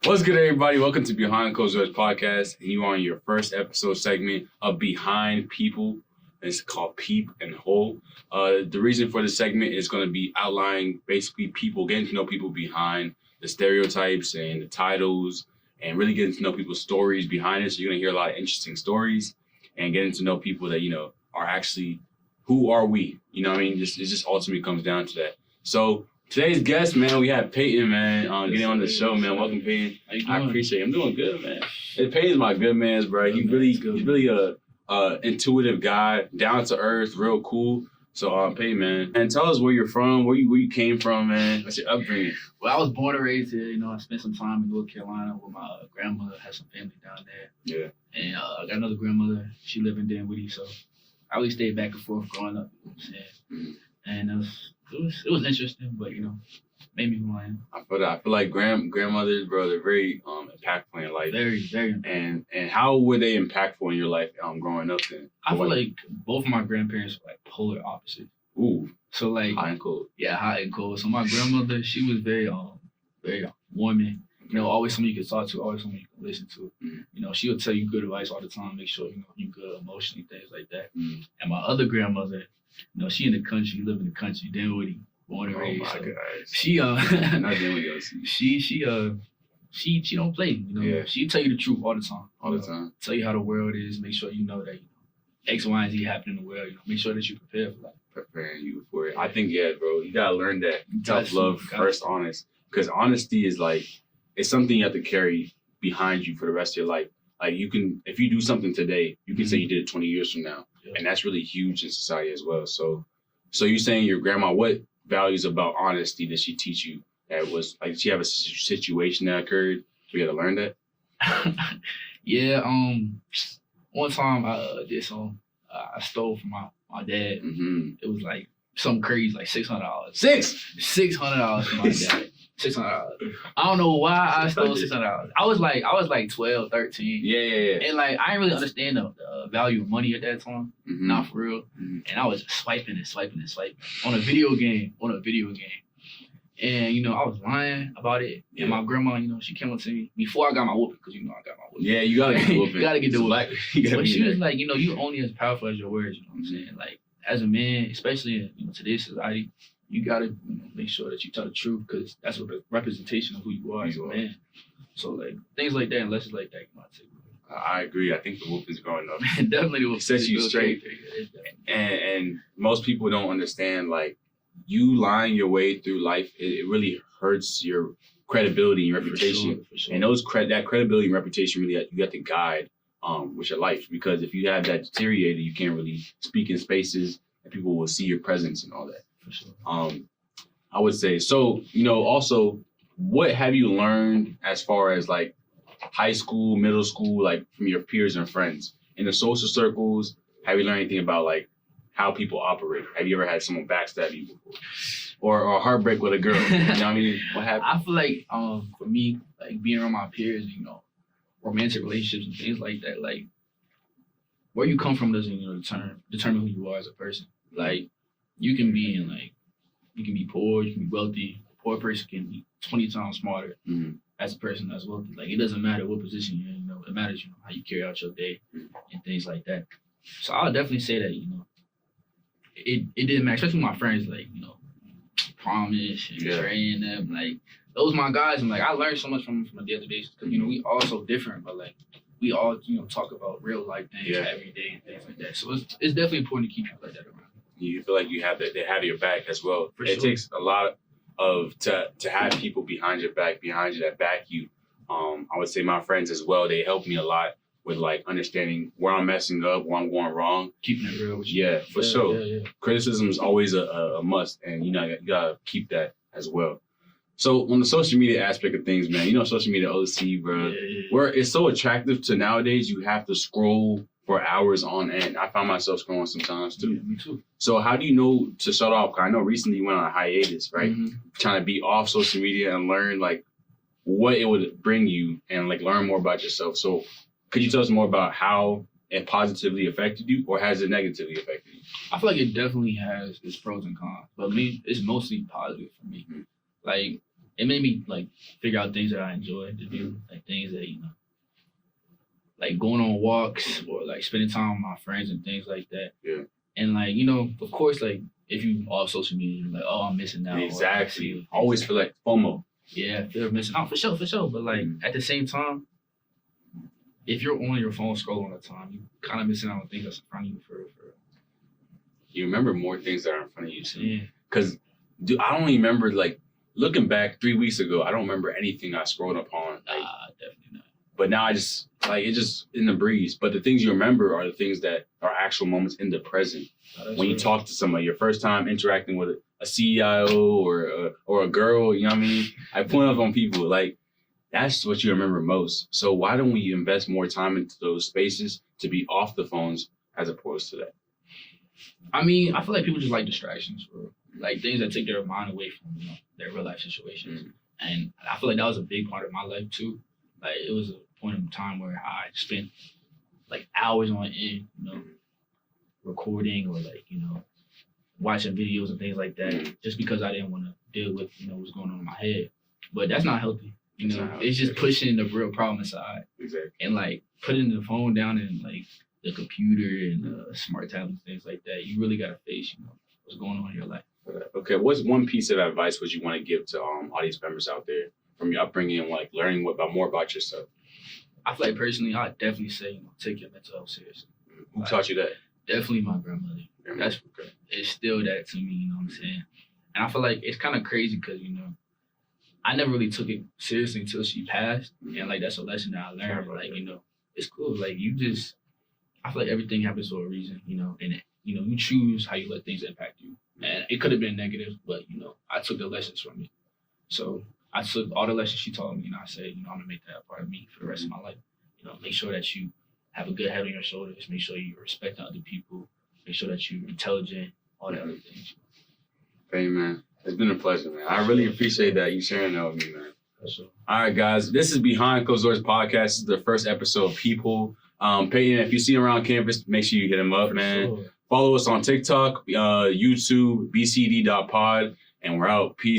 What's good, everybody? Welcome to Behind Closed Doors Podcast. And you are on your first episode segment of Behind People. It's called Peephole. The reason for this segment is going to be outlining basically people, getting to know people behind the stereotypes and the titles, and really getting to know people's stories behind it. So you're going to hear a lot of interesting stories and getting to know people that, are actually, who are we? You know what I mean? It just ultimately comes down to that. So today's guest, man, we have Peyton, man, getting on the show, man. Welcome, Peyton. How you doing? I appreciate it. I'm doing good, man. Peyton's my good man's, bro. He's really a intuitive guy, down to earth, real cool. So, Peyton, man, and tell us where you're from, where you came from, man. What's your upbringing? Well, I was born and raised here. I spent some time in North Carolina with my grandmother. Had some family down there. Yeah. And I got another grandmother. She lived in Dinwiddie, so I always stayed back and forth growing up. You know what I'm saying? Mm-hmm. And it was interesting, but made me who I am. I feel that. I feel like grandmothers, bro, they're very impactful in your life. Very, very impactful. And how were they impactful in your life growing up then? I feel like both of my grandparents were like polar opposites. Ooh. So like Hot and cold. Yeah, hot and cold. So my grandmother, she was very warming. Always someone you could talk to, always someone you can listen to. Mm-hmm. She would tell you good advice all the time, make sure you're good emotionally, things like that. Mm-hmm. And my other grandmother, she in the country, live in the country, Dinwiddie, born and raised. Oh my so gosh. she Not Dinwiddie. she don't play. Yeah. She tell you the truth all the time. All the time. Tell you how the world is, make sure you know that X, Y, and Z happen in the world. Make sure that you prepare for that. Preparing you for it. I think, yeah, bro, you gotta learn that tough love first, honest. Because honesty is it's something you have to carry behind you for the rest of your life. Like if you do something today, you can say you did it 20 years from now. Yeah. And that's really huge in society as well. So you're saying your grandma, what values about honesty did she teach you? That was did she have a situation that occurred? You had to learn that? Yeah. One time I did something. I stole from my dad. Mm-hmm. It was like something crazy, like $600. $600 from my dad. $600. I don't know why I stole $600. I was like 12, 13. Yeah. And I didn't really understand the value of money at that time. Mm-hmm. Not for real. Mm-hmm. And I was just swiping on a video game. And I was lying about it. And my grandma, she came up to me before I got my whooping, because I got my whooping. Yeah, you gotta get the whooping. You gotta get the whooping. But she was like, you only as powerful as your words. You know what I'm saying? Like, as a man, especially in today's society, you gotta make sure that you tell the truth, because that's what the representation of who you are as a man. So things like that and lessons like that, I agree. I think the whooping's growing up. Definitely will set you straight. And most people don't understand, you lying your way through life, it really hurts your credibility and your reputation. For sure. And that credibility and reputation really you have to guide with your life, because if you have that deteriorated, you can't really speak in spaces and people will see your presence and all that. For sure. I would say, so, also, what have you learned as far as high school, middle school, from your peers and friends? In the social circles, have you learned anything about how people operate? Have you ever had someone backstab you before? Or heartbreak with a girl? You know what I mean? What happened? I feel like for me, being around my peers, romantic relationships and things like that, where you come from doesn't determine who you are as a person. You can be you can be poor, you can be wealthy. A poor person can be 20 times smarter as a person that's wealthy. It doesn't matter what position you're in, it matters, how you carry out your day and things like that. So I'll definitely say that, it didn't matter, especially my friends, Promise and Trey and them, those my guys, and I learned so much from a daily basis, because we all so different, but we all talk about real life things every day and things like that. So it's definitely important to keep people like that around. You feel like you have they have your back as well. For it sure. takes a lot to have people behind you that back you. I would say my friends as well, they help me a lot with understanding where I'm messing up, where I'm going wrong. Keeping it real with you. Yeah, for sure. Yeah. Criticism is always a must, and you gotta keep that as well. So on the social media aspect of things, man, social media OC, bro, where it's so attractive to nowadays, you have to scroll for hours on end. I find myself scrolling sometimes too. Yeah, me too. So how do you know to shut off? I know recently you went on a hiatus, right? Mm-hmm. Trying to be off social media and learn what it would bring you and learn more about yourself. So could you tell us more about how it positively affected you, or has it negatively affected you? I feel like it definitely has its pros and cons, but me, it's mostly positive for me. Mm-hmm. it made me like figure out things that I enjoy to do, like things that like going on walks or like spending time with my friends and things like that. Yeah. And like of course, like if you off social media, you're like, oh, I'm missing out. Exactly. Always feel like FOMO. Yeah, feel missing out for sure. But like at the same time, if you're on your phone scrolling all the time, you kind of missing out on things that's in front of you for. You remember more things that are in front of you too. Yeah. Because I don't remember, like, looking back 3 weeks ago, I don't remember anything I scrolled upon. Like, Definitely not. But now I just, like, it's just in the breeze. But the things you remember are the things that are actual moments in the present. When you talk to somebody, your first time interacting with a CIO or a girl, you know what I mean? I point up on people, like, that's what you remember most. So why don't we invest more time into those spaces to be off the phones as opposed to that? I mean, I feel like people just like distractions, or like things that take their mind away from their real life situations. And I feel like that was a big part of my life too. Like it was a point in time where I spent like hours on end, recording or like watching videos and things like that, just because I didn't want to deal with what's going on in my head. But that's not healthy. It's just pushing the real problem aside. Exactly. And like putting the phone down and like the computer and the smart tablets, things like that. You really gotta face, what's going on in your life. Okay, what's one piece of advice would you want to give to audience members out there from your upbringing and like learning more about yourself? I feel like personally, I'd definitely say, take your mental health seriously. Who taught you that? Definitely my grandmother. That's instilled that to me. You know what I'm saying? And I feel like it's kind of crazy because I never really took it seriously until she passed, and like that's a lesson that I learned. Like it's cool. Like I feel like everything happens for a reason, and you choose how you let things impact you. And it could have been negative, but I took the lessons from it. So I took all the lessons she taught me, and I said, I'm gonna make that a part of me for the rest of my life. Make sure that you have a good head on your shoulders. Make sure you respect other people. Make sure that you're intelligent. All the other things. Hey man, it's been a pleasure, man. I really appreciate that you sharing that with me, man. Sure. All right, guys, this is Behind Closed Doors podcast. This is the first episode of Peephole. Peyton, if you see him around campus, make sure you hit him up, man. Sure. Follow us on TikTok, YouTube, bcd.pod, and we're out. Peace.